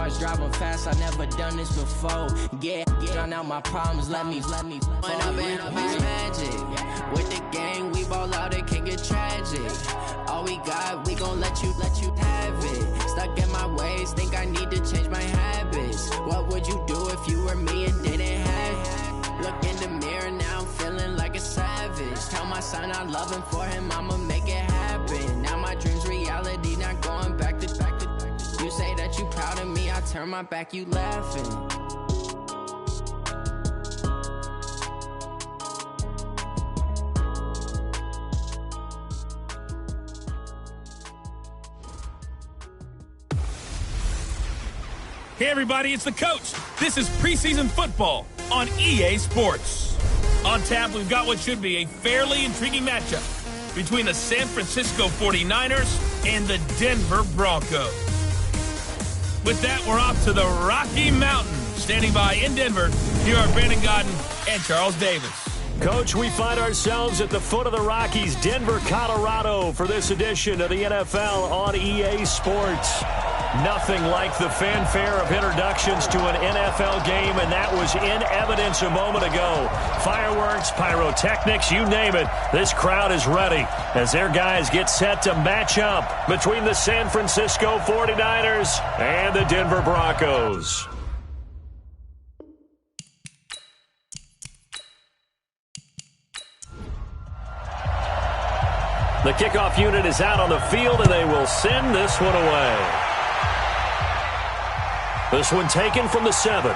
cars driving fast, I never done this before. Drown out my problems, let me When up it's magic. With the gang, we ball out, it can get tragic. All we got, we gon' let you have it. Stuck in my ways, think I need to change my habits. What would you do if you were me and didn't have it? Look in the mirror, now I'm feeling like a savage. Tell my son I love him, for him I'ma make it happen. Now my dream's reality, not going back to. You say that you proud of me, I turn my back, you laughing. Hey everybody, it's the coach. This is preseason football on EA Sports. On tap, we've got what should be a fairly intriguing matchup between the San Francisco 49ers and the Denver Broncos. With that, we're off to the Rocky Mountains. Standing by in Denver, here are Brandon Godden and Charles Davis. Coach, we find ourselves at the foot of the Rockies, Denver, Colorado, for this edition of the NFL on EA Sports. Nothing like the fanfare of introductions to an NFL game, and that was in evidence a moment ago. Fireworks, pyrotechnics, you name it. This crowd is ready as their guys get set to match up between the San Francisco 49ers and the Denver Broncos. The kickoff unit is out on the field, and they will send this one away. This one taken from the 7.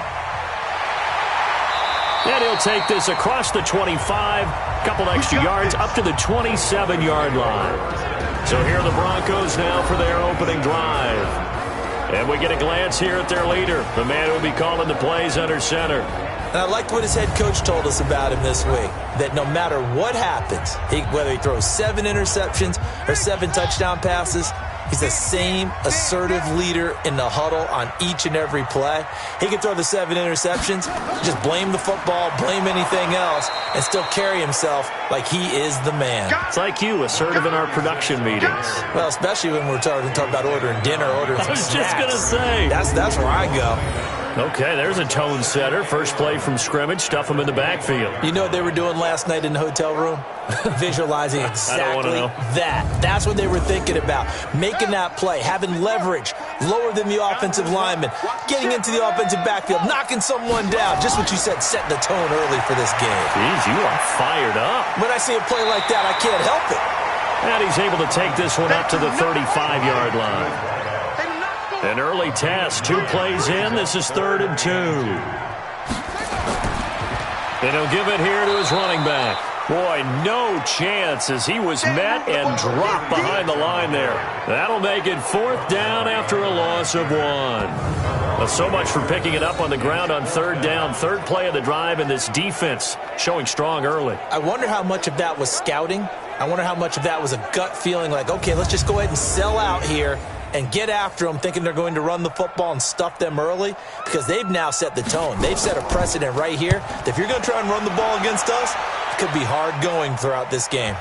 And he'll take this across the 25, couple extra yards up to the 27-yard line. So here are the Broncos now for their opening drive. And we get a glance here at their leader, the man who will be calling the plays under center. And I liked what his head coach told us about him this week, that no matter what happens, whether he throws 7 interceptions or 7 touchdown passes, he's the same assertive leader in the huddle on each and every play. He can throw the 7 interceptions, just blame the football, blame anything else, and still carry himself like he is the man. It's like you, assertive in our production meetings. Well, especially when we're talking about ordering dinner, ordering some snacks. I was just going to say. That's where I go. Okay, there's a tone setter. First play from scrimmage, stuff him in the backfield. You know what they were doing last night in the hotel room? Visualizing exactly that. That's what they were thinking about. Making that play, having leverage, lower than the offensive lineman, getting into the offensive backfield, knocking someone down. Just what you said, setting the tone early for this game. Jeez, you are fired up. When I see a play like that, I can't help it. And he's able to take this one up to the 35-yard line. An early test, 2 plays in. This is 3rd and 2. And he'll give it here to his running back. Boy, no chance as he was met and dropped behind the line there. That'll make it 4th down after a loss of 1. Well, so much for picking it up on the ground on 3rd down. 3rd play of the drive, and this defense showing strong early. I wonder how much of that was scouting. I wonder how much of that was a gut feeling like, okay, let's just go ahead and sell out here and get after them, thinking they're going to run the football and stuff them early, because they've now set the tone. They've set a precedent right here that if you're going to try and run the ball against us, it could be hard going throughout this game.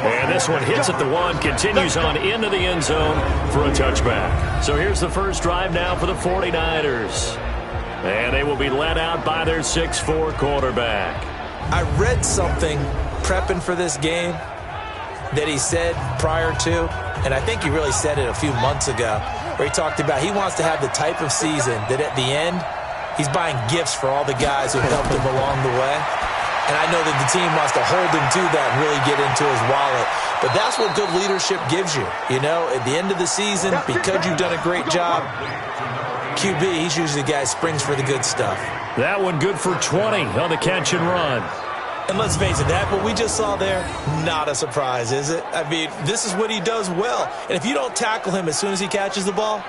And this one hits at the 1, continues on into the end zone for a touchback. So here's the first drive now for the 49ers. And they will be led out by their 6'4" quarterback. I read something prepping for this game that he said prior to, and I think he really said it a few months ago, where he talked about he wants to have the type of season that at the end, he's buying gifts for all the guys who helped him along the way. And I know that the team wants to hold him to that and really get into his wallet. But that's what good leadership gives you. You know, at the end of the season, because you've done a great job, QB, he's usually the guy who springs for the good stuff. That one good for 20 on the catch and run. And let's face it, that what we just saw there, not a surprise, is it? I mean, this is what he does well. And if you don't tackle him as soon as he catches the ball,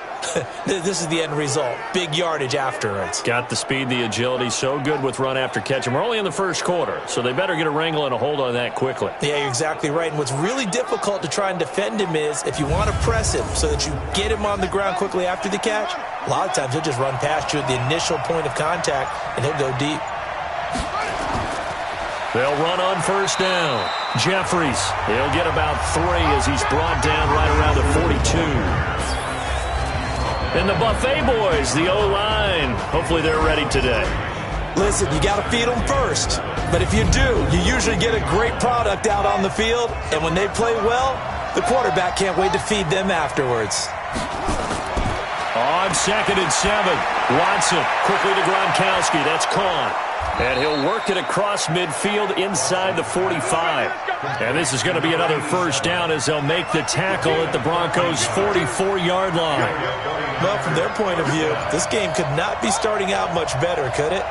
this is the end result. Big yardage afterwards. Got the speed, the agility, so good with run after catch. And we're only in the first quarter, so they better get a wrangle and a hold on that quickly. Yeah, you're exactly right. And what's really difficult to try and defend him is if you want to press him so that you get him on the ground quickly after the catch, a lot of times he'll just run past you at the initial point of contact, and he'll go deep. They'll run on first down. Jeffries, he'll get about 3 as he's brought down right around And the Buffet boys, the O-line, hopefully they're ready today. Listen, you got to feed them first. But if you do, you usually get a great product out on the field. And when they play well, the quarterback can't wait to feed them afterwards. On 2nd and 7, Watson quickly to Gronkowski. That's caught. And he'll work it across midfield inside the 45. And this is going to be another first down as they'll make the tackle at the Broncos' 44-yard line. Well, from their point of view, this game could not be starting out much better, could it?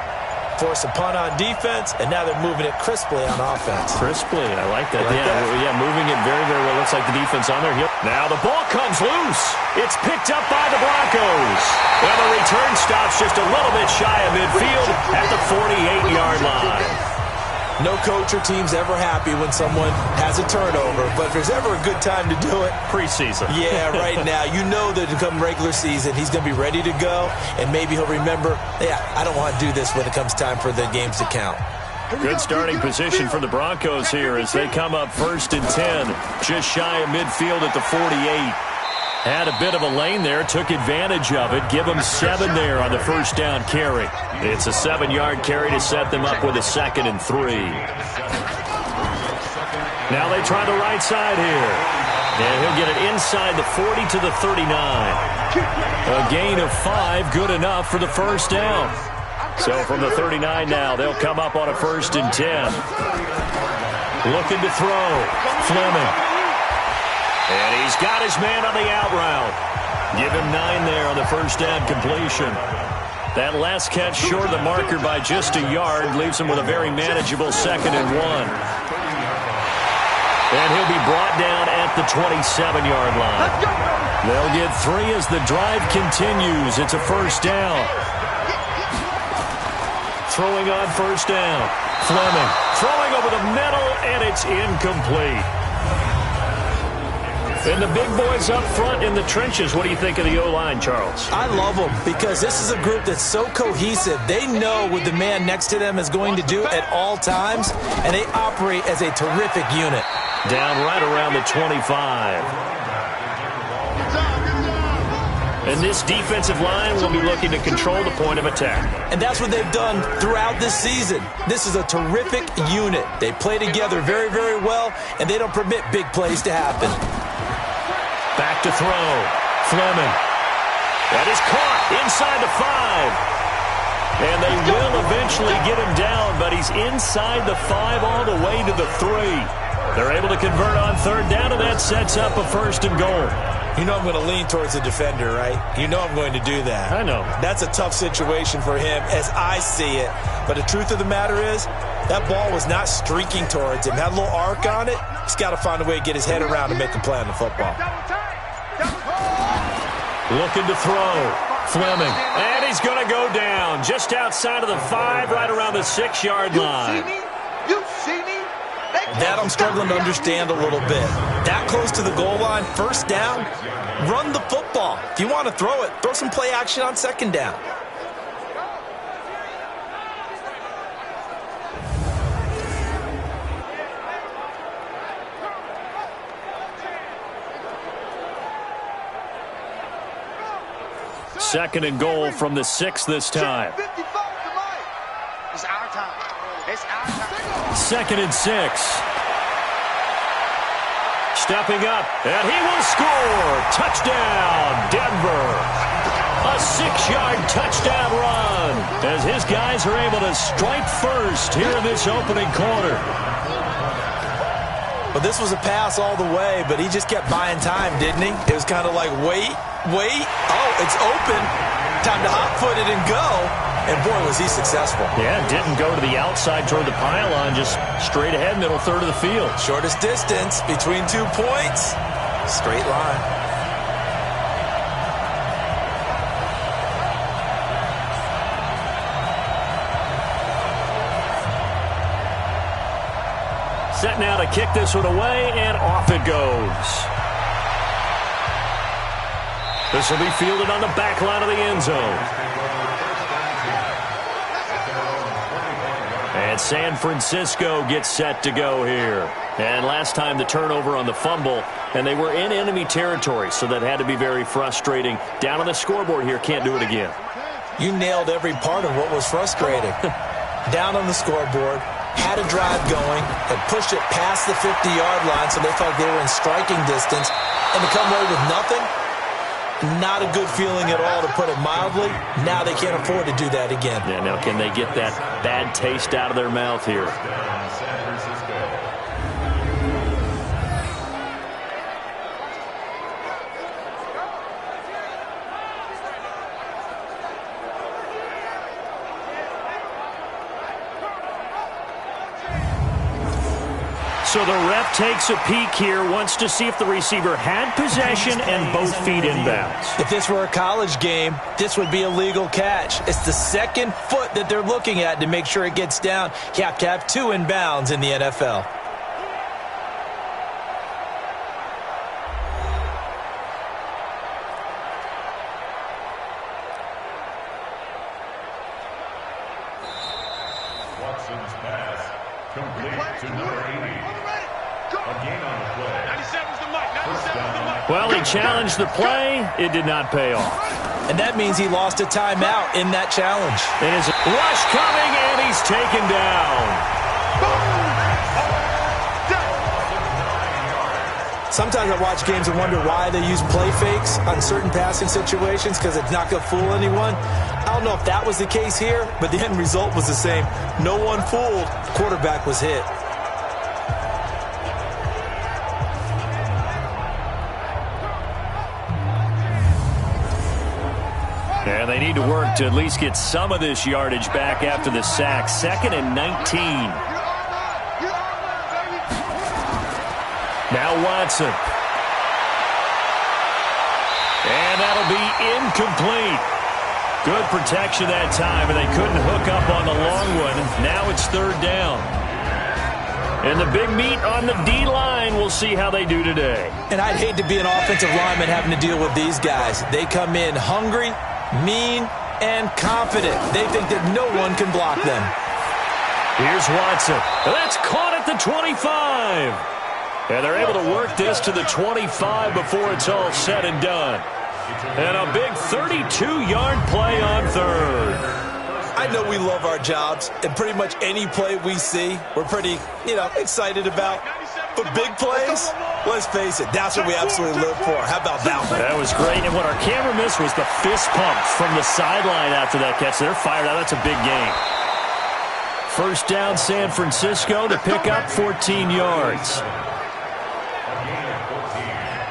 Force a punt on defense, and now they're moving it crisply on offense. Crisply, I like that. Yeah, moving it very, very well. Looks like the defense on there. Now the ball comes loose. It's picked up by the Broncos. And the return stops just a little bit shy of midfield at the 48-yard line. No coach or team's ever happy when someone has a turnover, but if there's ever a good time to do it, preseason. Yeah, right now. You know that come regular season, he's going to be ready to go, and maybe he'll remember, yeah, I don't want to do this when it comes time for the games to count. Good starting position for the Broncos here as they come up 1st and 10, just shy of midfield at the 48. Had a bit of a lane there, took advantage of it. Give them 7 there on the first down carry. It's a 7-yard carry to set them up with a 2nd and 3. Now they try the right side here. And he'll get it inside the 40 to the 39. A gain of 5, good enough for the first down. So from the 39 now, they'll come up on a 1st and 10. Looking to throw. Fleming. And he's got his man on the out route. Give him 9 there on the first down completion. That last catch short of the marker by just a yard leaves him with a very manageable 2nd and 1. And he'll be brought down at the 27-yard line. They'll get 3 as the drive continues. It's a first down. Throwing on first down. Fleming throwing over the middle, and it's incomplete. And the big boys up front in the trenches. What do you think of the O-line, Charles? I love them because this is a group that's so cohesive. They know what the man next to them is going to do at all times, and they operate as a terrific unit. Down right around the 25. And this defensive line will be looking to control the point of attack. And that's what they've done throughout this season. This is a terrific unit. They play together very, very well, and they don't permit big plays to happen. Back to throw. Fleming. That is caught inside the 5. And they will eventually get him down, but he's inside the 5 all the way to the 3. They're able to convert on 3rd down, and that sets up a 1st and goal. You know I'm going to lean towards the defender, right? You know I'm going to do that. I know. That's a tough situation for him as I see it. But the truth of the matter is, that ball was not streaking towards him. Had a little arc on it. He's got to find a way to get his head around and make a play on the football. Looking to throw. Fleming. And he's going to go down just outside of the 5, right around the 6-yard line. You see me? That I'm struggling to understand a little bit. That close to the goal line, first down, run the football. If you want to throw it, throw some play action on 2nd down. Second and goal from the 6 this time. It's our time. It's our time. 2nd and 6. Stepping up, and he will score. Touchdown, Denver. A 6-yard touchdown run as his guys are able to strike first here in this opening quarter. Well, this was a pass all the way, but he just kept buying time, didn't he? It was kind of like, wait. Oh, it's open. Time to hot-foot it and go. And, boy, was he successful. Yeah, didn't go to the outside toward the pylon, just straight ahead, middle third of the field. Shortest distance between 2 points. Straight line. Set now to kick this one away, and off it goes. This will be fielded on the back line of the end zone. And And San Francisco gets set to go here. And last time the turnover on the fumble, and they were in enemy territory, so that had to be very frustrating. Down on the scoreboard here, can't do it again. You nailed every part of what was frustrating. Down on the scoreboard, had a drive going, had pushed it past the 50-yard line, so they felt they were in striking distance, and to come away with nothing, not a good feeling at all, to put it mildly. Now they can't afford to do that again. Yeah, now can they get that bad taste out of their mouth here? So the ref takes a peek here, wants to see if the receiver had possession and both feet inbounds. If this were a college game, this would be a legal catch. It's the second foot that they're looking at to make sure it gets down. You have to have 2 inbounds in the NFL. Watson's pass complete to number 80. Again on the play. 97's the mic. 97's the mic. Well, he challenged the play. It did not pay off. And that means he lost a timeout in that challenge. It is a rush coming, and he's taken down. Sometimes I watch games and wonder why they use play fakes on certain passing situations, because it's not going to fool anyone. I don't know if that was the case here, but the end result was the same. No one fooled. Quarterback was hit. And they need to work to at least get some of this yardage back after the sack. 2nd and 19. Now Watson. And that'll be incomplete. Good protection that time, and they couldn't hook up on the long one. Now it's 3rd down. And the big meat on the D-line, we'll see how they do today. And I'd hate to be an offensive lineman having to deal with these guys. They come in hungry, mean, and confident. They think that no one can block them. Here's Watson. That's caught at the 25. And they're able to work this to the 25 before it's all said and done. And a big 32-yard play on 3rd. I know we love our jobs, and pretty much any play we see, we're pretty, excited about. But big plays, let's face it, that's what we absolutely live for. How about that one? That was great, and what our camera missed was the fist pump from the sideline after that catch. They're fired out. That's a big game. 1st down, San Francisco to pick up 14 yards.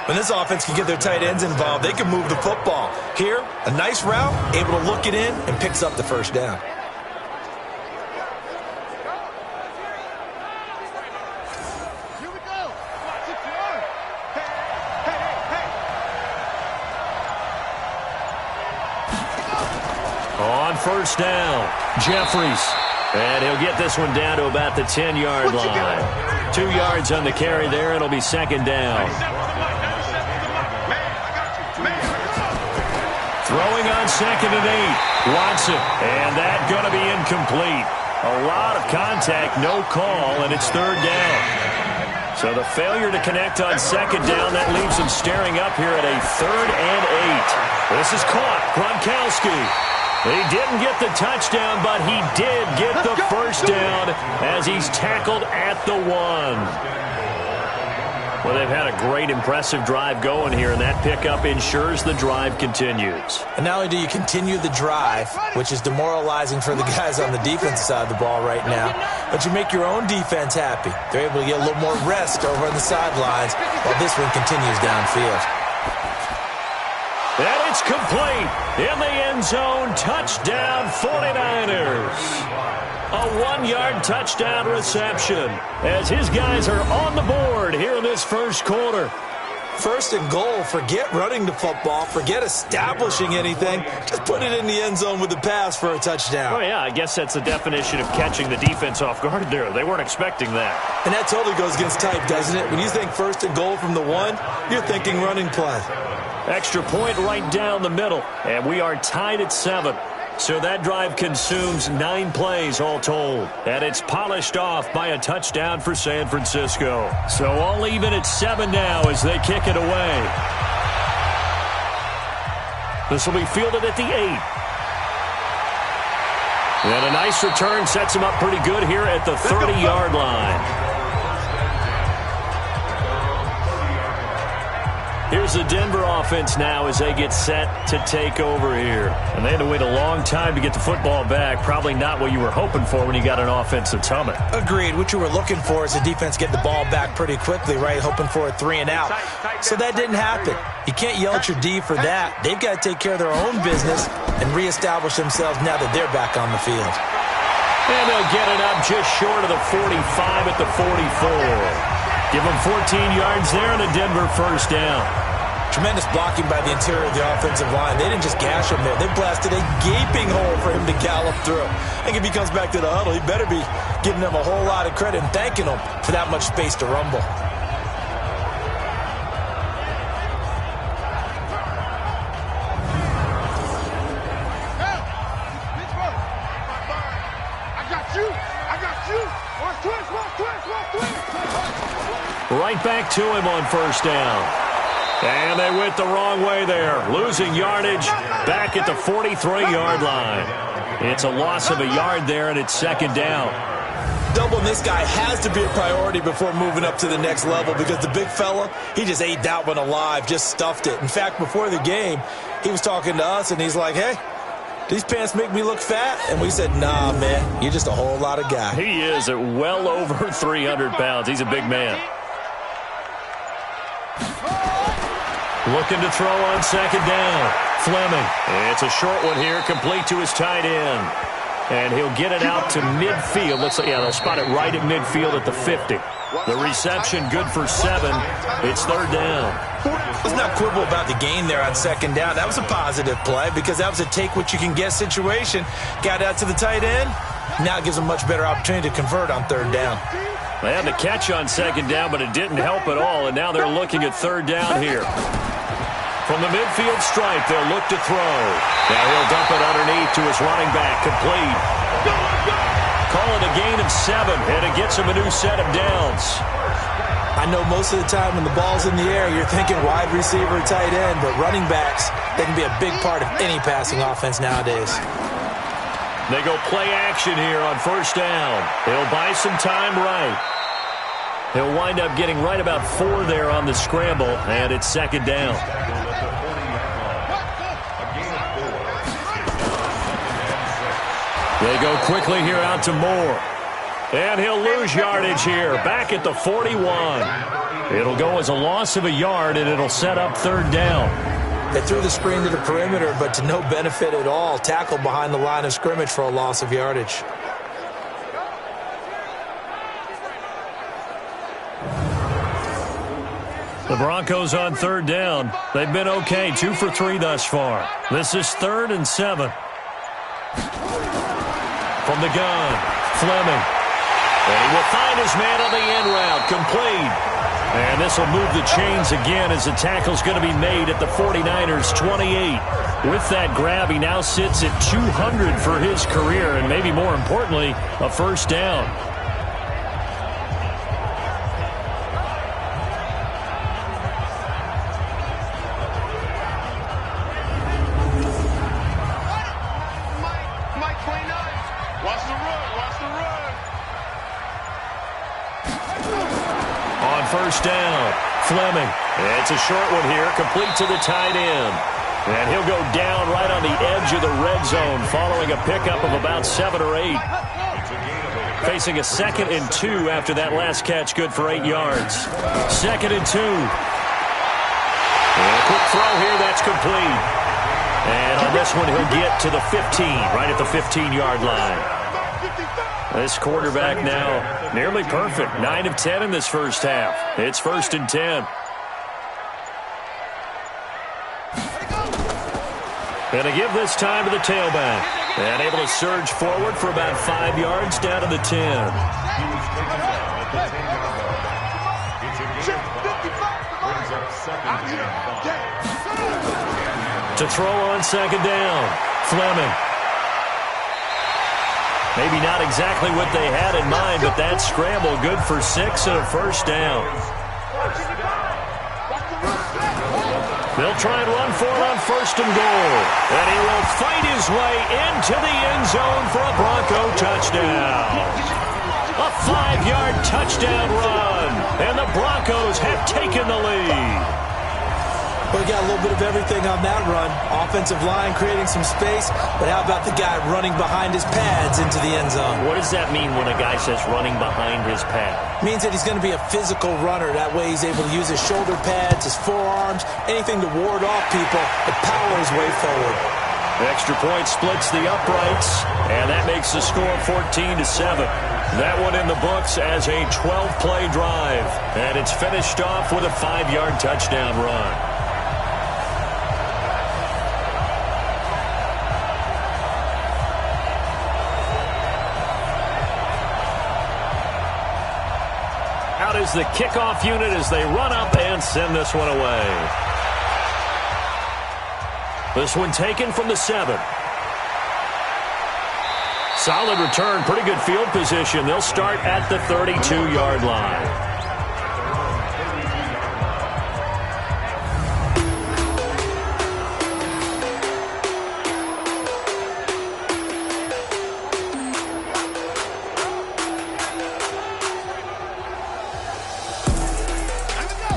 When this offense can get their tight ends involved, they can move the football. Here, a nice route, able to look it in, and picks up the 1st down. Here we go. On 1st down, Jeffries. And he'll get this one down to about the 10-yard line. 2 yards on the carry there. It'll be 2nd down. Throwing on 2nd and 8. Watson. And that going to be incomplete. A lot of contact, no call, and it's 3rd down. So the failure to connect on 2nd down, that leaves him staring up here at a 3rd and 8. This is caught. Gronkowski. He didn't get the touchdown, but he did get the 1st down as he's tackled at the 1. Well, they've had a great, impressive drive going here, and that pickup ensures the drive continues. And not only do you continue the drive, which is demoralizing for the guys on the defensive side of the ball right now, but you make your own defense happy. They're able to get a little more rest over on the sidelines while this one continues downfield. And it's complete in the end zone. Touchdown, 49ers. A 1-yard touchdown reception as his guys are on the board here in this 1st quarter. 1st and goal. Forget running the football. Forget establishing anything. Just put it in the end zone with the pass for a touchdown. Oh, yeah, I guess that's the definition of catching the defense off guard there. They weren't expecting that. And that totally goes against type, doesn't it? When you think 1st and goal from the 1, you're thinking running play. Extra point right down the middle, and we are tied at 7. So that drive consumes 9 plays all told. And it's polished off by a touchdown for San Francisco. So all even at 7 now as they kick it away. This will be fielded at the 8. And a nice return sets him up pretty good here at the 30-yard line. Here's the Denver offense now as they get set to take over here. And they had to wait a long time to get the football back. Probably not what you were hoping for when you got an offense that's humming. Agreed. What you were looking for is the defense getting the ball back pretty quickly, right? Hoping for a 3 and out. So that didn't happen. You can't yell at your D for that. They've got to take care of their own business and reestablish themselves now that they're back on the field. And they'll get it up just short of the 45 at the 44. Give them 14 yards there and a Denver first down. Tremendous blocking by the interior of the offensive line. They didn't just gash him there. They blasted a gaping hole for him to gallop through. I think if he comes back to the huddle, he better be giving them a whole lot of credit and thanking them for that much space to rumble. Right back to him on first down. And they went the wrong way there. Losing yardage back at the 43-yard line. It's a loss of a yard there, and it's second down. Doubling this guy has to be a priority before moving up to the next level because the big fella, he just ate that one alive, just stuffed it. In fact, before the game, he was talking to us, and he's like, hey, these pants make me look fat? And we said, nah, man, you're just a whole lot of guy. He is at well over 300 pounds. He's a big man. Looking to throw on second down. Fleming. It's a short one here, complete to his tight end. And he'll get it out to midfield. Looks like, yeah, they'll spot it right at midfield at the 50. The reception good for 7. It's third down. Let's not quibble about the gain there on second down. That was a positive play because that was a take-what-you-can-get situation. Got out to the tight end. Now it gives them a much better opportunity to convert on third down. They had the catch on second down, but it didn't help at all, and now they're looking at third down here. From the midfield stripe, they'll look to throw. Now he'll dump it underneath to his running back, complete. Call it a gain of 7, and it gets him a new set of downs. I know most of the time when the ball's in the air, you're thinking wide receiver, tight end, but running backs, they can be a big part of any passing offense nowadays. They go play action here on first down. He'll buy some time right. He'll wind up getting right about 4 there on the scramble, and it's second down. They go quickly here out to Moore. And he'll lose yardage here, back at the 41. It'll go as a loss of a yard, and it'll set up third down. They threw the screen to the perimeter, but to no benefit at all. Tackled behind the line of scrimmage for a loss of yardage. The Broncos on third down. They've been okay, 2 for 3 thus far. This is 3rd and 7. From the gun, Fleming. And he will find his man on the end route, complete. And this will move the chains again as the tackle's going to be made at the 49ers' 28. With that grab, he now sits at 200 for his career, and maybe more importantly, a first down. First down, Fleming. It's a short one here, complete to the tight end. And he'll go down right on the edge of the red zone following a pickup of about 7 or 8. Facing a 2nd and 2 after that last catch, good for 8 yards. 2nd and 2. And a quick throw here, that's complete. And on this one, he'll get to the 15, right at the 15-yard line. This quarterback now nearly perfect. 9 of 10 in this first half. It's 1st and 10. And to give this time to the tailback. And able to surge forward for about 5 yards down to the 10. To throw on second down, Fleming. Maybe not exactly what they had in mind, but that scramble good for 6 and a first down. They'll try and run for it on 1st and goal. And he will fight his way into the end zone for a Bronco touchdown. A 5-yard touchdown run. And the Broncos have taken the lead. Well, we got a little bit of everything on that run. Offensive line creating some space, but how about the guy running behind his pads into the end zone? What does that mean when a guy says running behind his pad? Means that he's going to be a physical runner. That way he's able to use his shoulder pads, his forearms, anything to ward off people and power his way forward. Extra point splits the uprights, and that makes the score 14-7. That one in the books as a 12-play drive, and it's finished off with a 5-yard touchdown run. Out is the kickoff unit as they run up and send this one away. This one taken from the 7. Solid return, pretty good field position. They'll start at the 32-yard line.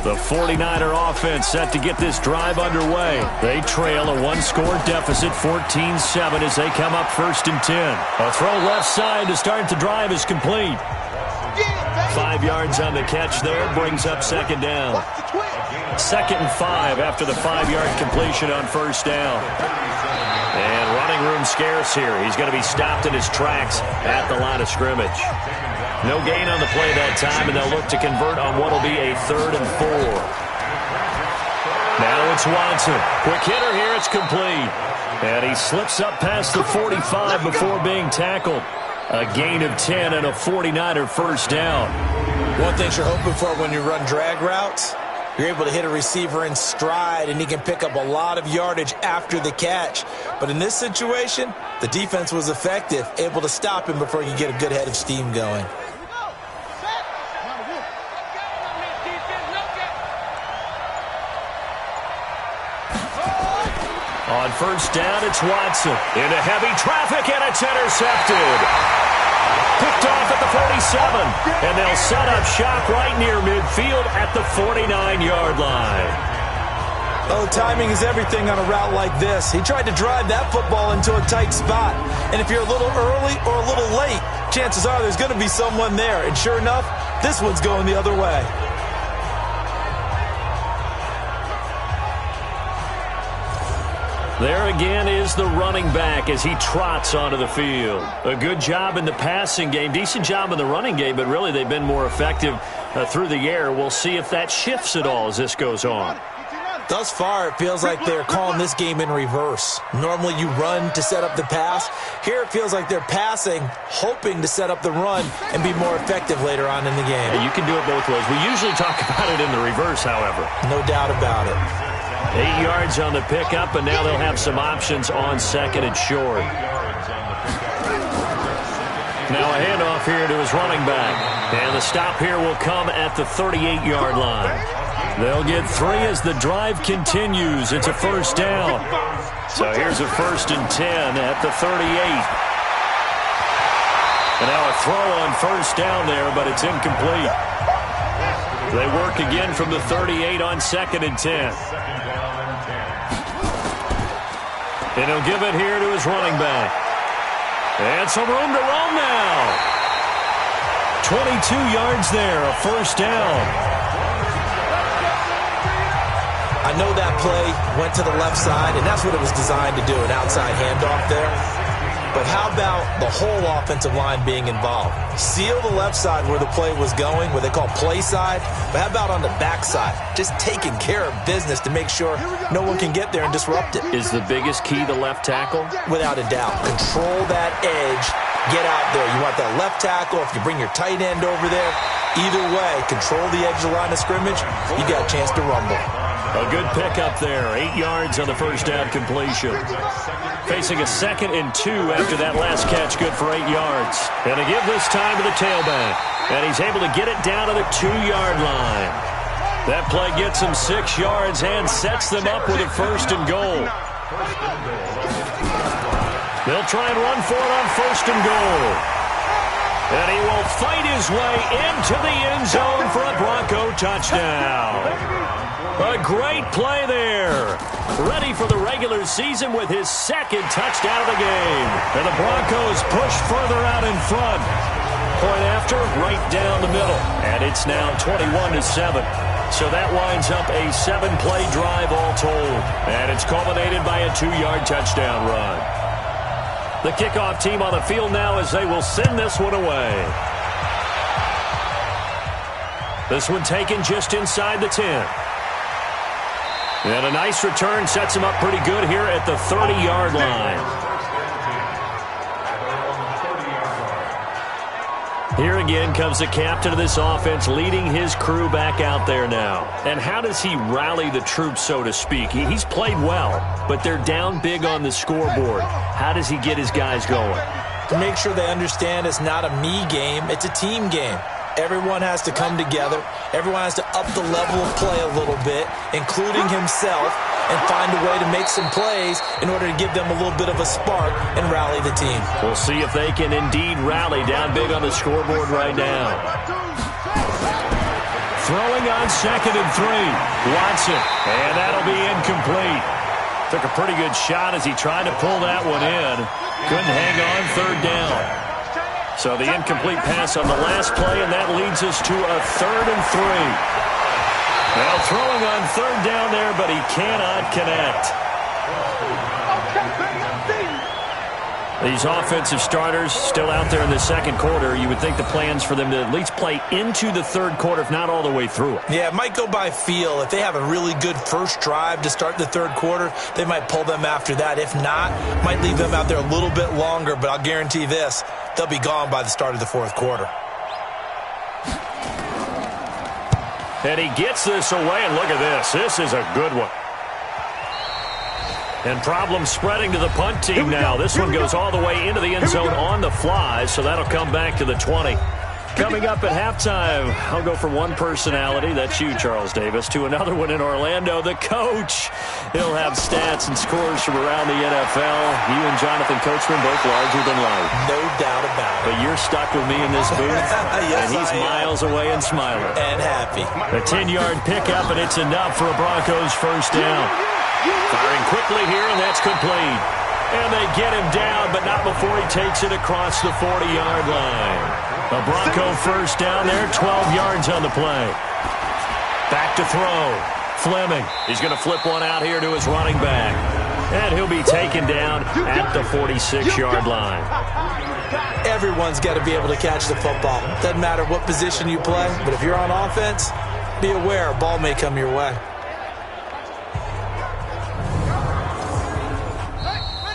The 49er offense set to get this drive underway. They trail a one-score deficit, 14-7, as they come up 1st and 10. A throw left side to start the drive is complete. 5 yards on the catch there, brings up 2nd down. 2nd and 5 after the 5-yard completion on 1st down. And running room scarce here. He's going to be stopped in his tracks at the line of scrimmage. No gain on the play that time, and they'll look to convert on what will be a 3rd and 4. Now it's Watson. Quick hitter here, it's complete. And he slips up past the 45 before being tackled. A gain of 10 and a 49er first down. One thing you're hoping for when you run drag routes, you're able to hit a receiver in stride, and he can pick up a lot of yardage after the catch. But in this situation, the defense was effective, able to stop him before you get a good head of steam going. On 1st down, it's Watson. Into heavy traffic, and it's intercepted. Picked off at the 47, and they'll set up shop right near midfield at the 49-yard line. Oh, timing is everything on a route like this. He tried to drive that football into a tight spot. And if you're a little early or a little late, chances are there's going to be someone there. And sure enough, this one's going the other way. There again is the running back as he trots onto the field. A good job in the passing game, decent job in the running game, but really they've been more effective through the air. We'll see if that shifts at all as this goes on. Thus far, it feels like they're calling this game in reverse. Normally you run to set up the pass. Here it feels like they're passing, hoping to set up the run and be more effective later on in the game. Yeah, you can do it both ways. We usually talk about it in the reverse, however. No doubt about it. 8 yards on the pickup, and now they'll have some options on 2nd and short. Now a handoff here to his running back. And the stop here will come at the 38-yard line. They'll get 3 as the drive continues. It's a 1st down. So here's a 1st and 10 at the 38. And now a throw on 1st down there, but it's incomplete. They work again from the 38 on 2nd and 10. And he'll give it here to his running back. And some room to roam now. 22 yards there, a 1st down. I know that play went to the left side, and that's what it was designed to do, an outside handoff there. But how about the whole offensive line being involved? Seal the left side where the play was going, what they call play side. But how about on the back side? Just taking care of business to make sure no one can get there and disrupt it. Is the biggest key the left tackle? Without a doubt. Control that edge. Get out there. You want that left tackle. If you bring your tight end over there, either way, control the edge of the line of scrimmage, you got a chance to rumble. A good pickup there. 8 yards on the first down completion. Facing a 2nd and 2 after that last catch. Good for 8 yards. And to give this time to the tailback. And he's able to get it down to the 2-yard line. That play gets him 6 yards and sets them up with a 1st and goal. They'll try and run for it on 1st and goal. And he will fight his way into the end zone for a Bronco touchdown. A great play there. Ready for the regular season with his 2nd touchdown of the game. And the Broncos push further out in front. Point after, right down the middle. And it's now 21-7. So that winds up a 7-play drive all told. And it's culminated by a 2-yard touchdown run. The kickoff team on the field now as they will send this one away. This one taken just inside the 10. And a nice return sets him up pretty good here at the 30-yard line. Here again comes the captain of this offense leading his crew back out there now. And how does he rally the troops, so to speak? He's played well, but they're down big on the scoreboard. How does he get his guys going? To make sure they understand it's not a me game, it's a team game. Everyone has to come together. Everyone has to up the level of play a little bit, including himself, and find a way to make some plays in order to give them a little bit of a spark and rally the team. We'll see if they can indeed rally down big on the scoreboard right now. Throwing on 2nd and 3. Watson, and that'll be incomplete. Took a pretty good shot as he tried to pull that one in. Couldn't hang on 3rd down. So the incomplete pass on the last play, and that leads us to a 3rd and 3. Well, throwing on 3rd down there, but he cannot connect. These offensive starters still out there in the 2nd quarter. You would think the plans for them to at least play into the 3rd quarter, if not all the way through it. Yeah, it might go by feel. If they have a really good first drive to start the 3rd quarter, they might pull them after that. If not, might leave them out there a little bit longer, but I'll guarantee this, they'll be gone by the start of the 4th quarter. And he gets this away, and look at this. This is a good one. And problems spreading to the punt team now. This one goes all the way into the end zone on the fly, so that'll come back to the 20. Coming up at halftime, I'll go from one personality, that's you, Charles Davis, to another one in Orlando, the coach. He'll have stats and scores from around the NFL. You and Jonathan Coachman both larger than life. No doubt about it. But you're stuck with me in this booth, yes, and he's miles away and smiling. And happy. A 10-yard pickup, and it's enough for a Broncos 1st down. Firing quickly here, and that's complete. And they get him down, but not before he takes it across the 40-yard line. A Bronco 1st down there, 12 yards on the play. Back to throw. Fleming. He's going to flip one out here to his running back. And he'll be taken down at the 46-yard line. Everyone's got to be able to catch the football. Doesn't matter what position you play, but if you're on offense, be aware a ball may come your way.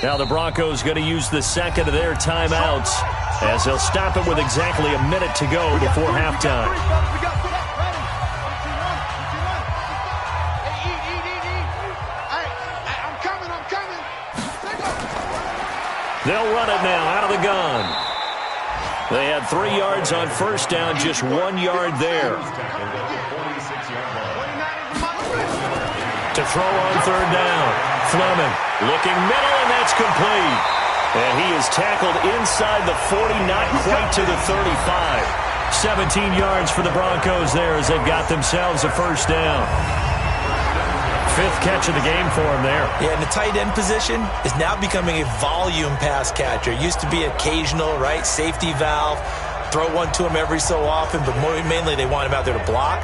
Now the Broncos going to use the 2nd of their timeouts as they'll stop it with exactly a minute to go before halftime. They'll run it now out of the gun. They had 3 yards on 1st down, just 1 yard there. To throw on 3rd down. Fleming looking middle, and that's complete. And he is tackled inside the 40, not quite to the 35. 17 yards for the Broncos there as they've got themselves a 1st down. 5th catch of the game for him there. Yeah, and the tight end position is now becoming a volume pass catcher. It used to be occasional, right? Safety valve. Throw one to him every so often, but mainly they want him out there to block.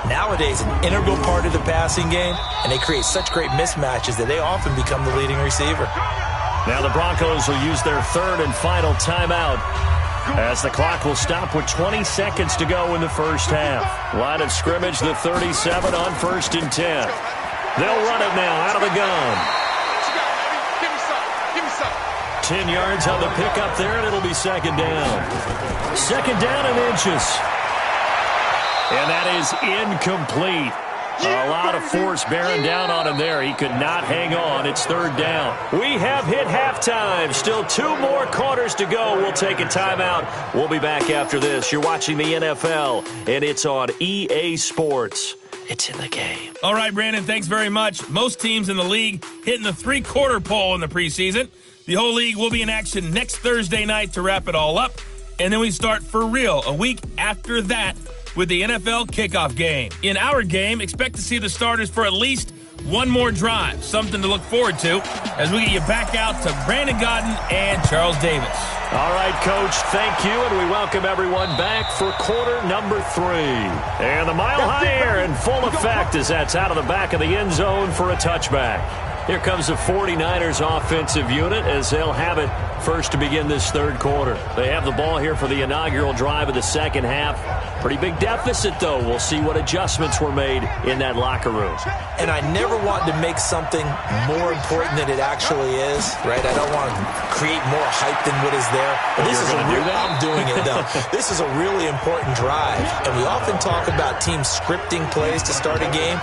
Nowadays, an integral part of the passing game, and they create such great mismatches that they often become the leading receiver. Now the Broncos will use their 3rd and final timeout as the clock will stop with 20 seconds to go in the 1st half. Line of scrimmage, the 37 on 1st and 10. They'll run it now out of the gun. 10 yards on the pickup there, and it'll be 2nd down. 2nd down and inches. And that is incomplete. A lot of force bearing down on him there. He could not hang on. It's third down. We have hit halftime. Still 2 more quarters to go. We'll take a timeout. We'll be back after this. You're watching the NFL, and it's on EA Sports. It's in the game. All right, Brandon, thanks very much. Most teams in the league hitting the 3-quarter pole in the preseason. The whole league will be in action next Thursday night to wrap it all up. And then we start for real a week after that with the NFL kickoff game. In our game, expect to see the starters for at least one more drive, something to look forward to as we get you back out to Brandon Godden and Charles Davis. All right, Coach, thank you, and we welcome everyone back for quarter number 3. And the mile-high air in full effect as that's out of the back of the end zone for a touchback. Here comes the 49ers offensive unit as they'll have it first to begin this third quarter. They have the ball here for the inaugural drive of the second half. Pretty big deficit, though. We'll see what adjustments were made in that locker room. And I never want to make something more important than it actually is, right? I don't want to create more hype than what is there. But this is I'm doing it, though. This is a really important drive. And we often talk about teams scripting plays to start a game.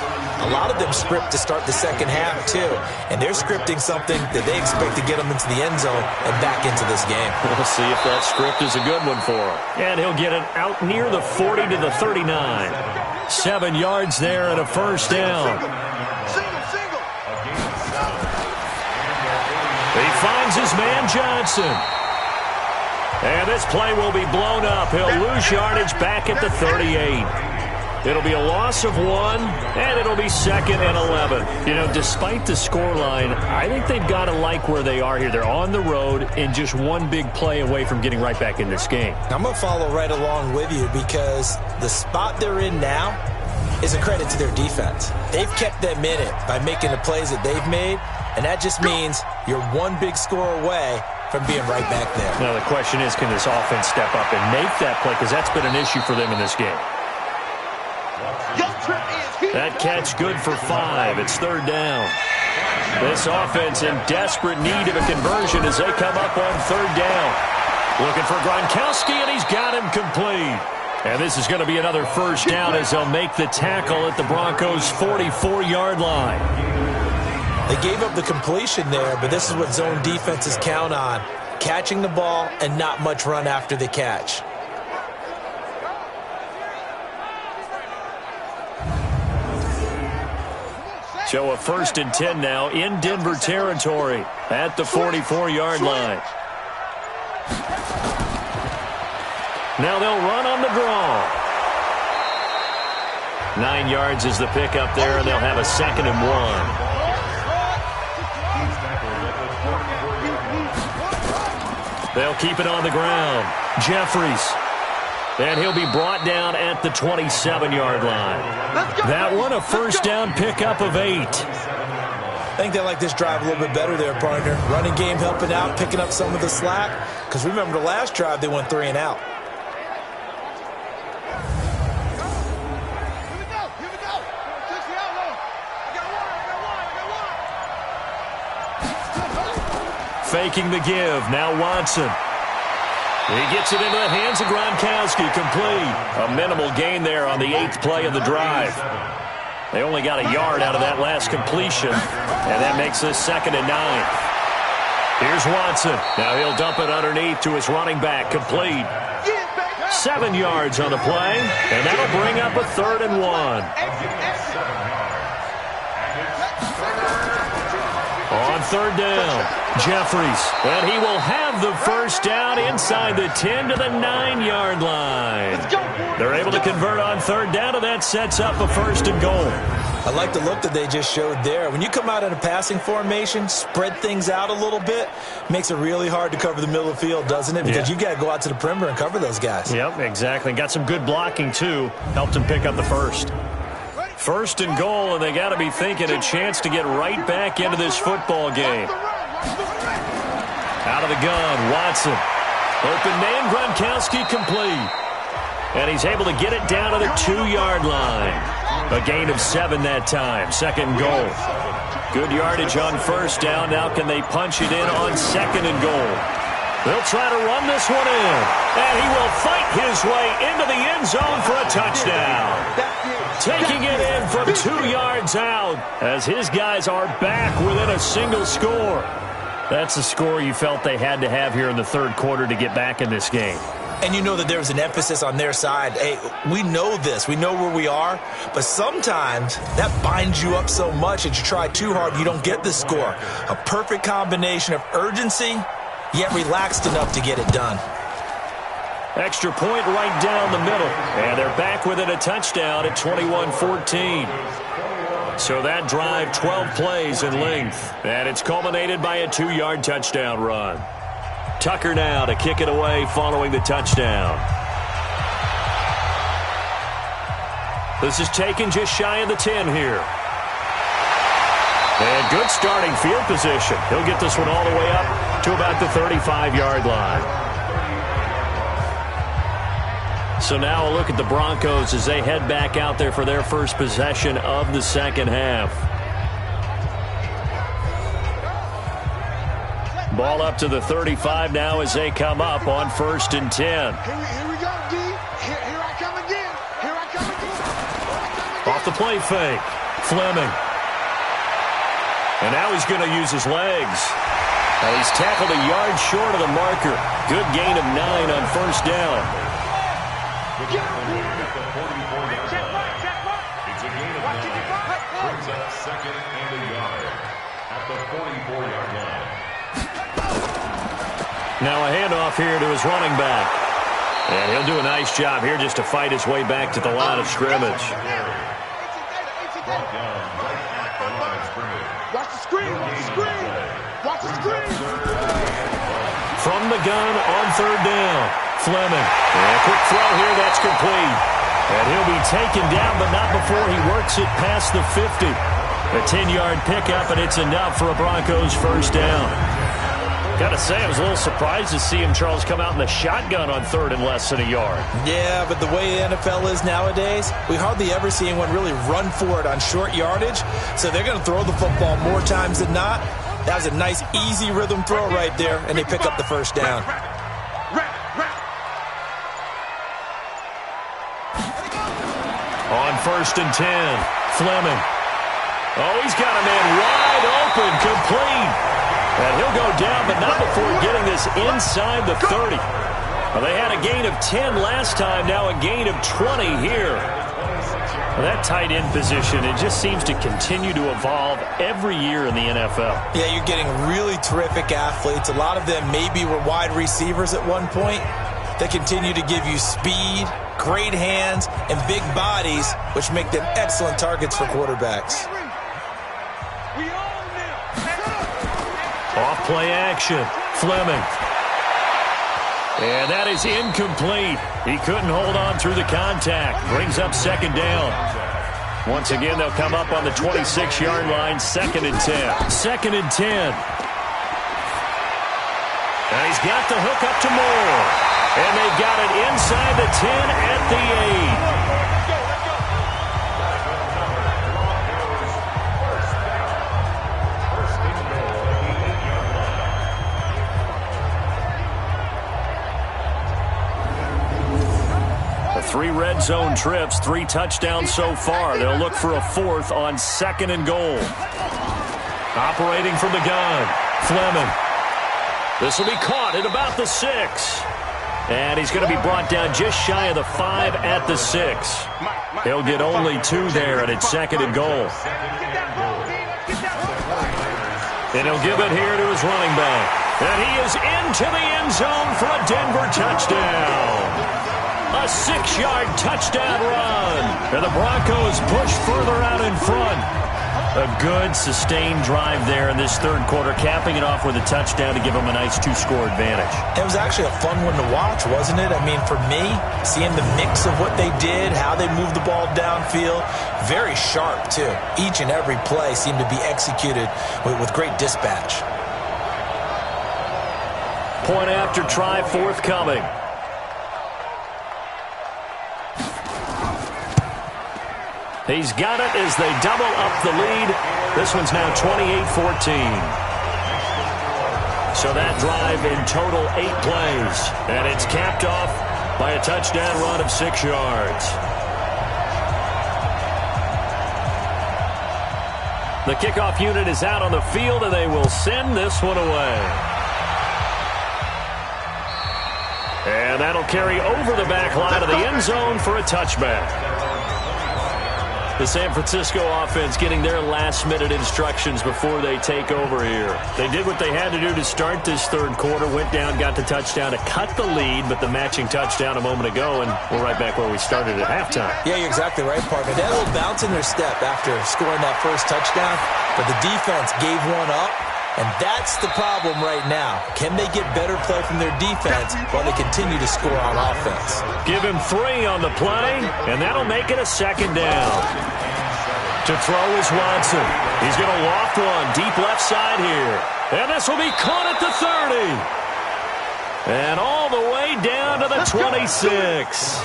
A lot of them script to start the second half, too. And they're scripting something that they expect to get them into the end zone and back into this game. We'll see if that script is a good one for him. And he'll get it out near the 40 to the 39. 7 yards there and a first down. He finds his man Johnson. And this play will be blown up. He'll lose yardage back at the 38. It'll be a loss of 1, and it'll be 2nd and 11. You know, despite the scoreline, I think they've got to like where they are here. They're on the road and just one big play away from getting right back in this game. I'm going to follow right along with you because the spot they're in now is a credit to their defense. They've kept them in it by making the plays that they've made, and that just means you're one big score away from being right back there. Now, the question is, can this offense step up and make that play? Because that's been an issue for them in this game. That catch good for 5. It's third down. This offense in desperate need of a conversion as they come up on third down. Looking for Gronkowski, and he's got him complete. And this is going to be another first down as they'll make the tackle at the Broncos' 44-yard line. They gave up the completion there, but this is what zone defenses count on. Catching the ball and not much run after the catch. So a 1st and 10 now in Denver territory at the 44-yard line. Now they'll run on the draw. 9 yards is the pickup there, and they'll have a 2nd and 1. They'll keep it on the ground. Jeffries. And he'll be brought down at the 27-yard line. That one, a first down pickup of 8. I think they like this drive a little bit better there, partner. Running game helping out, picking up some of the slack. Because remember the last drive, they went 3 and out. Faking the give. Now Watson. He gets it into the hands of Gronkowski, complete. A minimal gain there on the 8th play of the drive. They only got a yard out of that last completion, and that makes this 2nd and 9. Here's Watson. Now he'll dump it underneath to his running back, complete. 7 yards on the play, and that'll bring up a 3rd and 1. On third down, Jeffries, and he will have the first down inside the 10 to the 9-yard line. They're able to convert on third down, and that sets up a 1st and goal. I like the look that they just showed there. When you come out in a passing formation, spread things out a little bit, makes it really hard to cover the middle of the field, doesn't it? Because you got to go out to the perimeter and cover those guys. Yep, exactly. Got some good blocking, too. Helped him pick up the first. 1st and goal, and they got to be thinking a chance to get right back into this football game. Out of the gun, Watson. Open man, Gronkowski complete. And he's able to get it down to the 2-yard line. A gain of 7 that time. 2nd goal. Good yardage on first down. Now can they punch it in on 2nd and goal? They'll try to run this one in. And he will fight his way into the end zone for a touchdown. taking it in from 2 yards out as his guys are back within a single score. That's a score you felt they had to have here in the third quarter to get back in this game. And you know that there was an emphasis on their side. Hey, we know this. We know where we are. But sometimes that binds you up so much that you try too hard, you don't get the score. A perfect combination of urgency, yet relaxed enough to get it done. Extra point right down the middle. And they're back within a touchdown at 21-14. So that drive, 12 plays in length. And it's culminated by a 2-yard touchdown run. Tucker now to kick it away following the touchdown. This is taken just shy of the 10 here. And good starting field position. He'll get this one all the way up to about the 35-yard line. So now a look at the Broncos as they head back out there for their first possession of the second half. Ball up to the 35 now as they come up on 1st and 10. Here we go, D. Here I come again. Here I come again. Off the play fake. Fleming. And now he's going to use his legs. Now he's tackled a yard short of the marker. Good gain of 9 on 1st down. It's a gain of 9. Brings up 2nd and a yard at the 44-yard line. Now a handoff here to his running back. And he'll do a nice job here just to fight his way back to the line of scrimmage. Brought down right at the line of scrimmage. Watch the screen. Watch the screen. Watch the screen. From the gun on 3rd down. Fleming. And a quick throw here. That's complete. And he'll be taken down, but not before he works it past the 50. A 10-yard pickup, and it's enough for a Broncos 1st down. Got to say, I was a little surprised to see him, Charles, come out in the shotgun on 3rd and less than a yard. Yeah, but the way the NFL is nowadays, we hardly ever see anyone really run for it on short yardage. So they're going to throw the football more times than not. That was a nice, easy rhythm throw right there, and they pick up the 1st down. On 1st and 10, Fleming. Oh, he's got a man wide open, complete. And he'll go down, but not before getting this inside the 30. Well, they had a gain of 10 last time, now a gain of 20 here. Well, that tight end position, it just seems to continue to evolve every year in the NFL. Yeah, you're getting really terrific athletes. A lot of them maybe were wide receivers at one point. They continue to give you speed, great hands, and big bodies, which make them excellent targets for quarterbacks. Off play action. Fleming. And that is incomplete. He couldn't hold on through the contact. Brings up 2nd down. Once again, they'll come up on the 26-yard line, 2nd and 10. 2nd and 10. And he's got the hook up to Moore. And they've got it inside the 10 at the 8. Three red zone trips, 3 touchdowns so far. They'll look for a 4th on 2nd and goal. Operating from the gun, Fleming. This will be caught at about the 6. And he's going to be brought down just shy of the 5 at the 6. He'll get only 2 there, and it's 2nd and goal. And he'll give it here to his running back. And he is into the end zone for a Denver touchdown. A 6-yard touchdown run. And the Broncos push further out in front. A good, sustained drive there in this third quarter, capping it off with a touchdown to give them a nice 2-score advantage. It was actually a fun one to watch, wasn't it? I mean, for me, seeing the mix of what they did, how they moved the ball downfield, very sharp, too. Each and every play seemed to be executed with great dispatch. Point after try forthcoming. He's got it as they double up the lead. This one's now 28-14. So that drive in total 8 plays. And it's capped off by a touchdown run of 6 yards. The kickoff unit is out on the field, and they will send this one away. And that'll carry over the back line of the end zone for a touchback. The San Francisco offense getting their last-minute instructions before they take over here. They did what they had to do to start this third quarter, went down, got the touchdown to cut the lead, but the matching touchdown a moment ago, and we're right back where we started at halftime. Yeah, you're exactly right, partner. They had a little bounce in their step after scoring that first touchdown, but the defense gave one up, and that's the problem right now. Can they get better play from their defense while they continue to score on offense? Give him 3 on the play, and that'll make it a second down. To throw is Watson. He's going to loft one deep left side here. And this will be caught at the 30. And all the way down to the 26.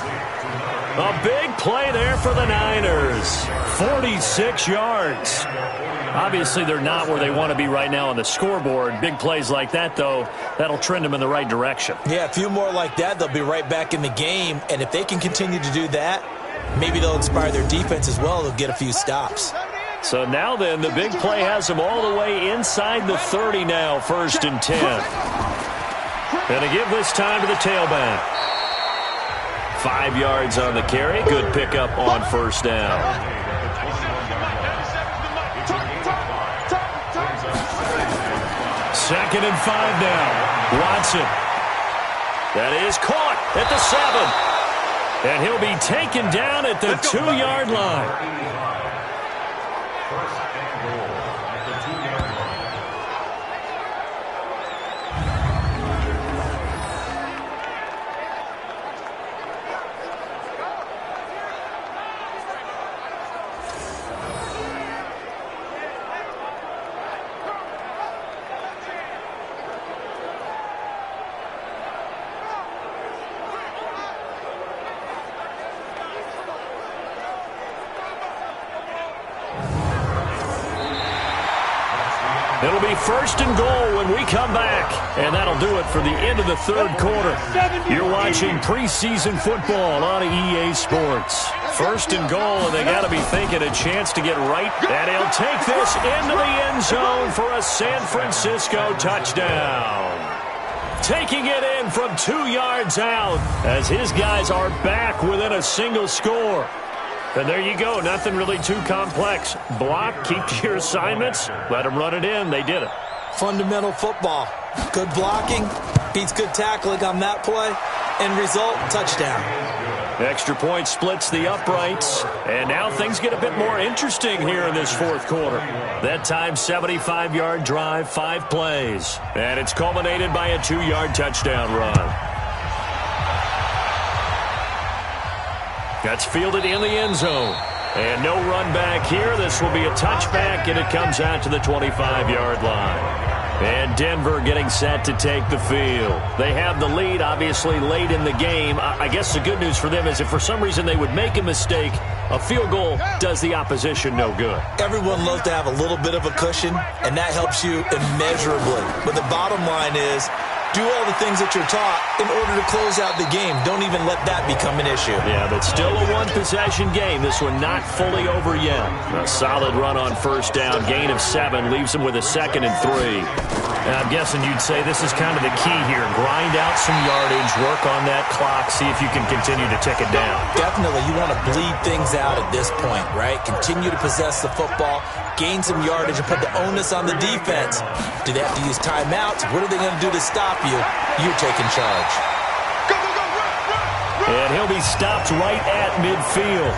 A big play there for the Niners. 46 yards. Obviously, they're not where they want to be right now on the scoreboard. Big plays like that, though, that'll trend them in the right direction. Yeah, a few more like that, they'll be right back in the game. And if they can continue to do that, maybe they'll inspire their defense as well. They'll get a few stops. So now then, the big play has them all the way inside the 30 now, 1st and 10. And to give this time to the tailback. 5 yards on the carry. Good pickup on first down. 2nd and 5 now. Watson. That is caught at the 7. And he'll be taken down at the 2-yard line. It'll be 1st and goal when we come back. And that'll do it for the end of the third quarter. You're watching preseason football on EA Sports. 1st and goal, and they got to be thinking a chance to get right. And he'll take this into the end zone for a San Francisco touchdown. Taking it in from 2 yards out as his guys are back within a single score. And there you go. Nothing really too complex. Block, keep to your assignments, let them run it in. They did it. Fundamental football. Good blocking beats good tackling on that play. End result, touchdown. Extra point splits the uprights. And now things get a bit more interesting here in this fourth quarter. That time, 75-yard drive, 5 plays. And it's culminated by a 2-yard touchdown run. That's fielded in the end zone. And no run back here. This will be a touchback, and it comes out to the 25-yard line. And Denver getting set to take the field. They have the lead, obviously, late in the game. I guess the good news for them is if for some reason they would make a mistake, a field goal does the opposition no good. Everyone loves to have a little bit of a cushion, and that helps you immeasurably. But the bottom line is, do all the things that you're taught in order to close out the game. Don't even let that become an issue. Yeah, but still a one-possession game. This one not fully over yet. A solid run on first down. Gain of 7 leaves them with a 2nd and 3. And I'm guessing you'd say this is kind of the key here. Grind out some yardage, work on that clock, see if you can continue to tick it down. Definitely. You want to bleed things out at this point, right? Continue to possess the football, gain some yardage, and put the onus on the defense. Do they have to use timeouts? What are they going to do to stop you? You're taking charge. Go, go, go, run, run. And he'll be stopped right at midfield.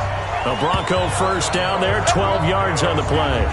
A Bronco first down there, 12 yards on the play.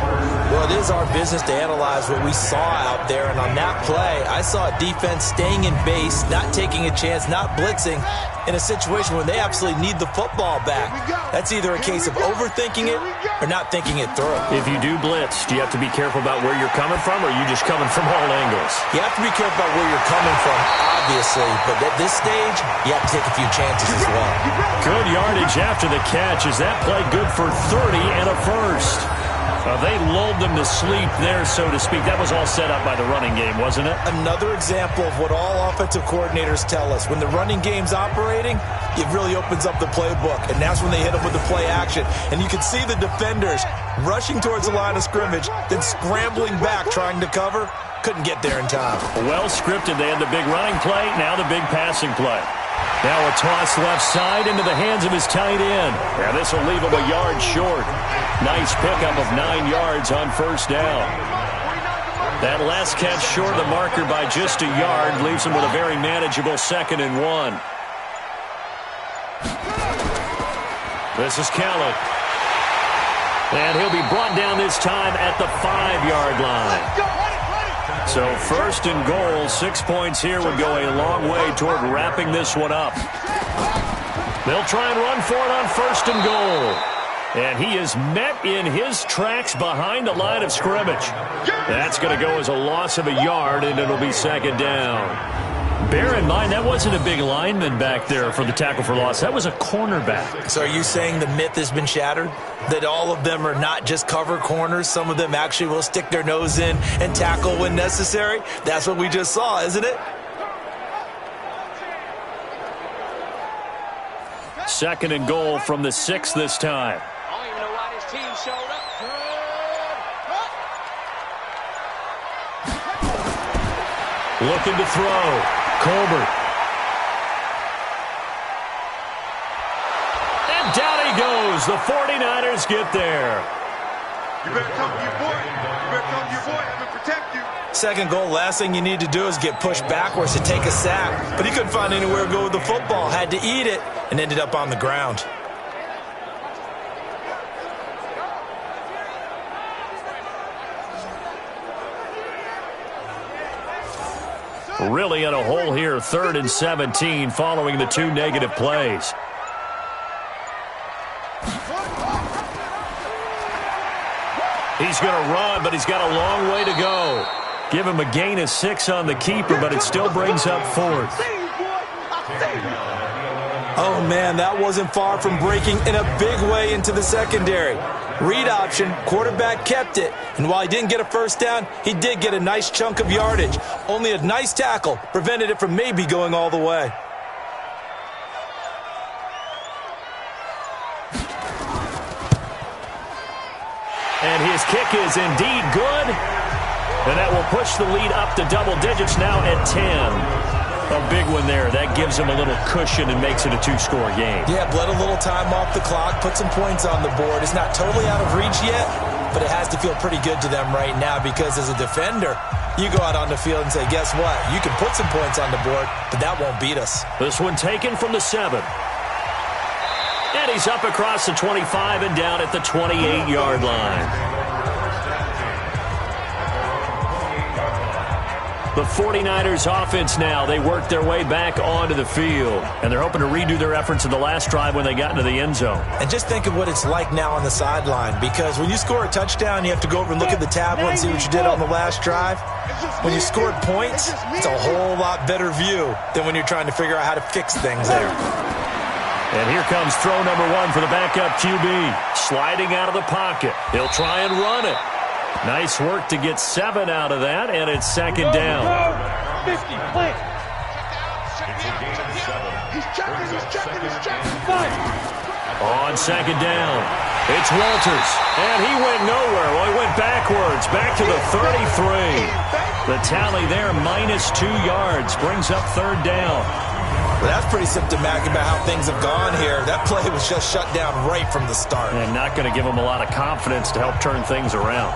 Well, it is our business to analyze what we saw out there, and on that play, I saw a defense staying in base, not taking a chance, not blitzing, in a situation where they absolutely need the football back. That's either a case of overthinking it or not thinking it through. If you do blitz, do you have to be careful about where you're coming from, or are you just coming from all angles? You have to be careful about where you're coming from, obviously, but at this stage, you have to take a few chances as well. Good yardage after the catch. Is that play good for 30 and a first? They lulled them to sleep there, so to speak. That was all set up by the running game, wasn't it? Another example of what all offensive coordinators tell us. When the running game's operating, it really opens up the playbook, and that's when they hit them with the play action. And you can see the defenders rushing towards the line of scrimmage, then scrambling back trying to cover. Couldn't get there in time. Well scripted. They had the big running play, now the big passing play. Now a toss left side into the hands of his tight end. And this will leave him a yard short. Nice pickup of 9 yards on first down. That last catch short of the marker by just a yard leaves him with a very manageable 2nd and 1. This is Kelly. And he'll be brought down this time at the 5-yard line. So 1st and goal, 6 points here would go a long way toward wrapping this one up. They'll try and run for it on 1st and goal. And he is met in his tracks behind the line of scrimmage. That's going to go as a loss of a yard, and it'll be 2nd down. Bear in mind, that wasn't a big lineman back there for the tackle for loss. That was a cornerback. So are you saying the myth has been shattered? That all of them are not just cover corners? Some of them actually will stick their nose in and tackle when necessary? That's what we just saw, isn't it? 2nd and goal from the 6 this time. I don't even know why this team showed up. Looking to throw. Colbert. And down he goes. The 49ers get there. You better come to your boy. You better come to your boy. I'm going to protect you. 2nd goal, last thing you need to do is get pushed backwards to take a sack. But he couldn't find anywhere to go with the football. Had to eat it and ended up on the ground. Really in a hole here, 3rd and 17 following the 2 negative plays. He's going to run, but he's got a long way to go. Give him a gain of 6 on the keeper, but it still brings up 4th. Oh, man, that wasn't far from breaking in a big way into the secondary. Read option, quarterback kept it, and while he didn't get a first down, he did get a nice chunk of yardage. Only a nice tackle prevented it from maybe going all the way. And his kick is indeed good, and that will push the lead up to double digits now at 10. A big one there. That gives him a little cushion and makes it a 2-score game. Yeah, bled a little time off the clock, put some points on the board. It's not totally out of reach yet, but it has to feel pretty good to them right now because as a defender, you go out on the field and say, guess what? You can put some points on the board, but that won't beat us. This one taken from the 7. And he's up across the 25 and down at the 28-yard line. The 49ers offense now, they work their way back onto the field. And they're hoping to redo their efforts in the last drive when they got into the end zone. And just think of what it's like now on the sideline. Because when you score a touchdown, you have to go over and look at the tablet and see what you did on the last drive. When you scored points, it's a whole lot better view than when you're trying to figure out how to fix things there. And here comes throw number 1 for the backup QB. Sliding out of the pocket. He'll try and run it. Nice work to get 7 out of that, and it's 2nd down. 50, play. He's checking. 5. On 2nd down, it's Walters, and he went nowhere. Well, he went backwards, back to the 33. The tally there, -2 yards, brings up 3rd down. Well, that's pretty symptomatic about how things have gone here. That play was just shut down right from the start. And not going to give him a lot of confidence to help turn things around.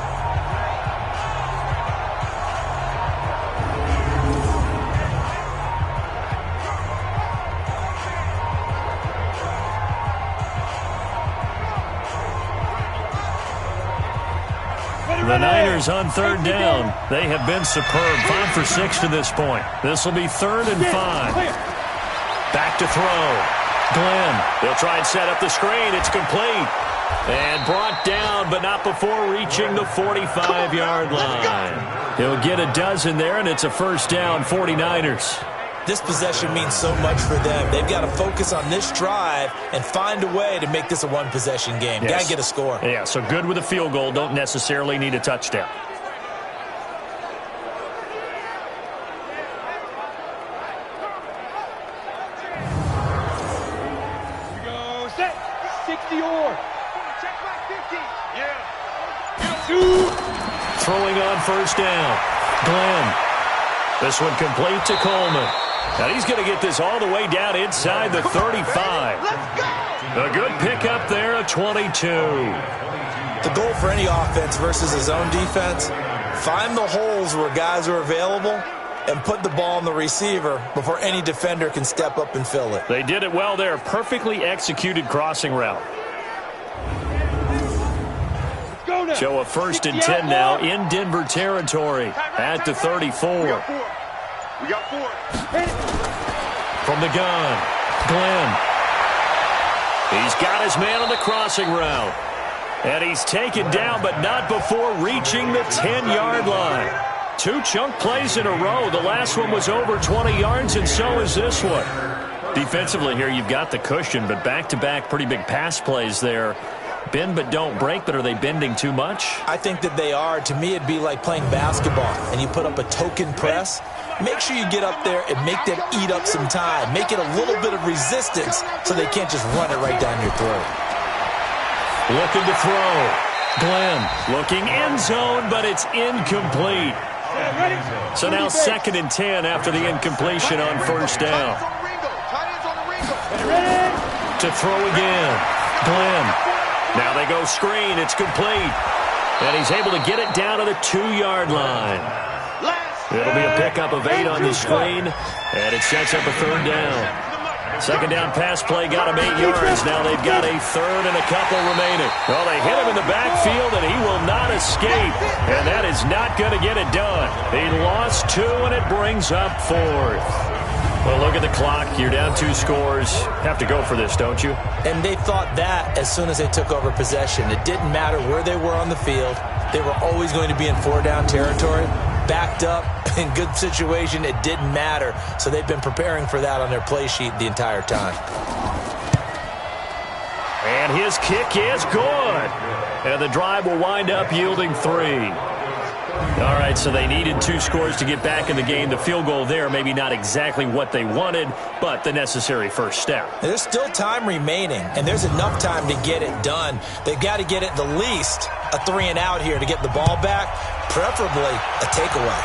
The Niners on 3rd down. They have been superb. 5 for 6 to this point. This will be 3rd and 5. Back to throw. Glenn. They'll try and set up the screen. It's complete. And brought down, but not before reaching the 45-yard line. He'll get a dozen there, and it's a 1st down, 49ers. This possession means so much for them. They've got to focus on this drive and find a way to make this a one-possession game. Yes. Got to get a score. Yeah, so good with a field goal. Don't necessarily need a touchdown. Throwing on first down. Glenn. This one complete to Coleman. And he's going to get this all the way down inside the 35. A good pickup there, a 22. The goal for any offense versus his own defense, find the holes where guys are available and put the ball on the receiver before any defender can step up and fill it. They did it well there. Perfectly executed crossing route. Show a 1st and 10 now in Denver territory at the 34. We got 4. From the gun, Glenn. He's got his man on the crossing route. And he's taken down, but not before reaching the 10-yard line. 2 chunk plays in a row. The last one was over 20 yards, and so is this one. Defensively here, you've got the cushion, but back-to-back pretty big pass plays there. Bend but don't break, but are they bending too much? I think that they are. To me, it'd be like playing basketball, and you put up a token press. Make sure you get up there and make them eat up some time. Make it a little bit of resistance so they can't just run it right down your throat. Looking to throw. Glenn looking end zone, but it's incomplete. So now 2nd and 10 after the incompletion on first down. To throw again. Glenn. Now they go screen. It's complete. And he's able to get it down to the 2-yard line. It'll be a pickup of 8 on the screen, and it sets up a 3rd down. 2nd down pass play got him 8 yards. Now they've got a 3rd and a couple remaining. Well, they hit him in the backfield, and he will not escape. And that is not going to get it done. He lost 2, and it brings up 4th. Well, look at the clock. You're down 2 scores. Have to go for this, don't you? And they thought that as soon as they took over possession. It didn't matter where they were on the field. They were always going to be in 4-down territory. Backed up, in good situation, it didn't matter. So they've been preparing for that on their play sheet the entire time. And his kick is good. And the drive will wind up yielding 3. All right, so they needed 2 scores to get back in the game. The field goal there, maybe not exactly what they wanted, but the necessary first step. There's still time remaining, and there's enough time to get it done. They've got to get at the least a 3-and-out here to get the ball back, preferably a takeaway.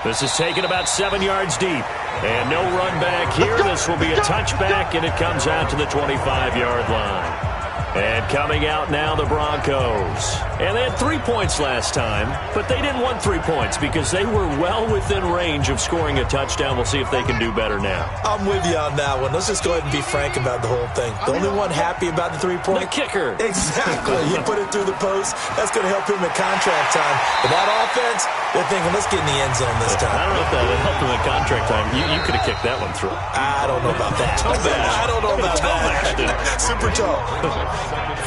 This is taken about 7 yards deep, and no run back here. This will be a touchback, and it comes out to the 25-yard line. And coming out now, the Broncos. And they had 3 points last time, but they didn't want 3 points because they were well within range of scoring a touchdown. We'll see if they can do better now. I'm with you on that one. Let's just go ahead and be frank about the whole thing. The only one happy about the 3-point? The kicker. Exactly. He put it through the post. That's going to help him at contract time. But that offense, they're thinking, let's get in the end zone this time. I don't know if that would help him at contract time. You could have kicked that one through. I don't know about that. I don't know about that. Super tall.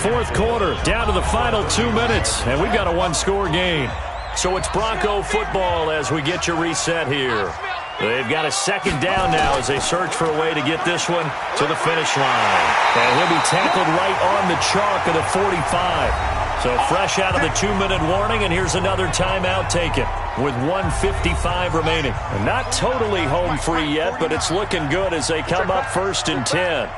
4th quarter, down to the final 2 minutes, and we've got a 1-score game. So it's Bronco football as we get you reset here. They've got a 2nd down now as they search for a way to get this one to the finish line. And he'll be tackled right on the chalk of the 45. So fresh out of the 2-minute warning, and here's another timeout taken with 1:55 remaining. And not totally home free yet, but it's looking good as they come up 1st and 10.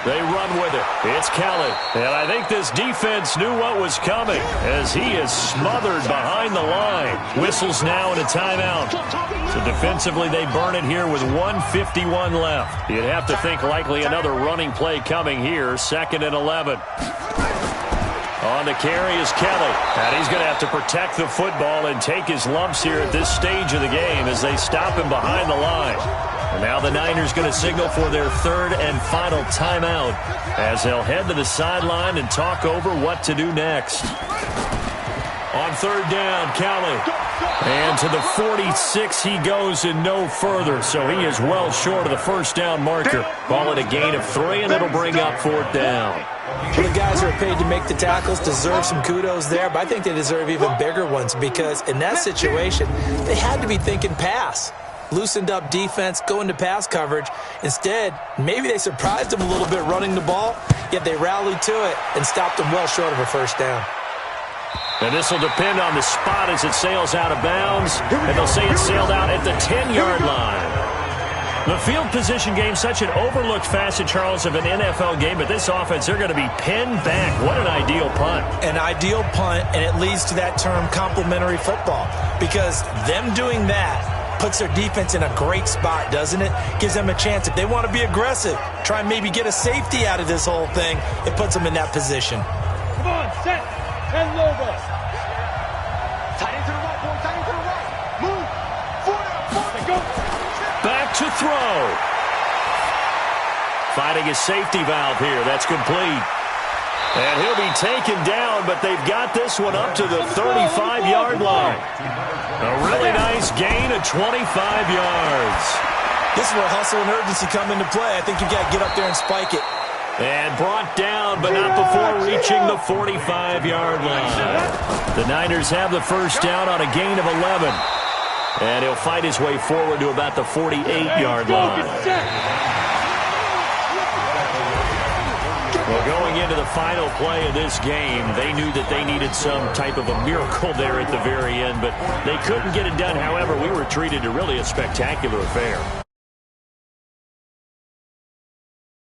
They run with it. It's Kelly. And I think this defense knew what was coming as he is smothered behind the line. Whistles now and a timeout. So defensively, they burn it here with 1:51 left. You'd have to think likely another running play coming here. 2nd and 11. On the carry is Kelly. And he's going to have to protect the football and take his lumps here at this stage of the game as they stop him behind the line. And now the Niners going to signal for their 3rd and final timeout as they'll head to the sideline and talk over what to do next. On third down, Kelly. And to the 46 he goes and no further. So he is well short of the first down marker. Ball at a gain of 3, and it'll bring up fourth down. Well, the guys who are paid to make the tackles deserve some kudos there, but I think they deserve even bigger ones because in that situation, they had to be thinking pass. Loosened up defense, going to pass coverage. Instead, maybe they surprised them a little bit running the ball, yet they rallied to it and stopped them well short of a first down. And this will depend on the spot as it sails out of bounds, and they'll say it sailed out at the 10-yard line. The field position game, such an overlooked facet, Charles, of an NFL game, but this offense, they're going to be pinned back. What an ideal punt. An ideal punt, and it leads to that term complementary football because them doing that puts their defense in a great spot, doesn't it? Gives them a chance. If they want to be aggressive, try and maybe get a safety out of this whole thing, it puts them in that position. Come on, set, and Lobo. Tight end to the right, boy, tight end to the right. Move, 40, go. Back to throw. Finding a safety valve here. That's complete. And he'll be taken down, but they've got this one up to the 35-yard line. A really nice gain of 25 yards. This is where hustle and urgency come into play. I think you've got to get up there and spike it. And brought down, but not before reaching the 45-yard line. The Niners have the first down on a gain of 11. And he'll fight his way forward to about the 48-yard line. Well, going into the final play of this game, they knew that they needed some type of a miracle there at the very end, but they couldn't get it done. However, we were treated to really a spectacular affair.